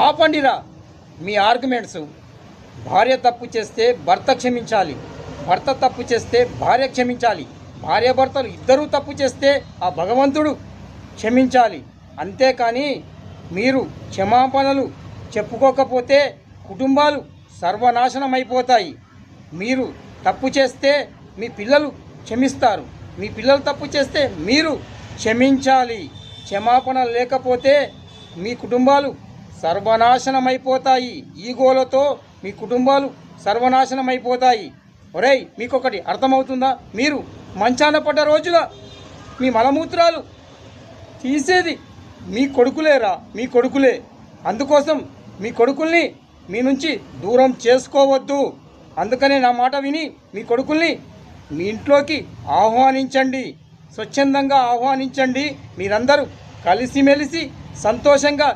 ఆపండిరా మీ arguments. భార్య తప్పు చేస్తే భర్త క్షమించాలి, భర్త తప్పు చేస్తే భార్య క్షమించాలి, భార్యాభర్తలు ఇద్దరూ తప్పు చేస్తే ఆ భగవంతుడు క్షమించాలి. అంతేకాని మీరు క్షమాపణలు చెప్పుకోకపోతే కుటుంబాలు సర్వనాశనం అయిపోతాయి. మీరు తప్పు చేస్తే మీ పిల్లలు క్షమిస్తారు, మీ పిల్లలు తప్పు చేస్తే మీరు క్షమించాలి. క్షమాపణ లేకపోతే మీ కుటుంబాలు సర్వనాశనం అయిపోతాయి. ఈగోలతో మీ కుటుంబాలు సర్వనాశనం అయిపోతాయి. ఒరేయ్, మీకొకటి అర్థమవుతుందా? మీరు మంచాన పడ్డ రోజున మీ మలమూత్రాలు తీసేది మీ కొడుకులేరా, మీ కొడుకులే. అందుకోసం మీ కొడుకుల్ని మీ నుంచి దూరం చేసుకోవద్దు. అందుకనే నా మాట విని మీ కొడుకుల్ని మీ ఇంట్లోకి ఆహ్వానించండి, స్వచ్ఛందంగా ఆహ్వానించండి. మీరందరూ కలిసిమెలిసి సంతోషంగా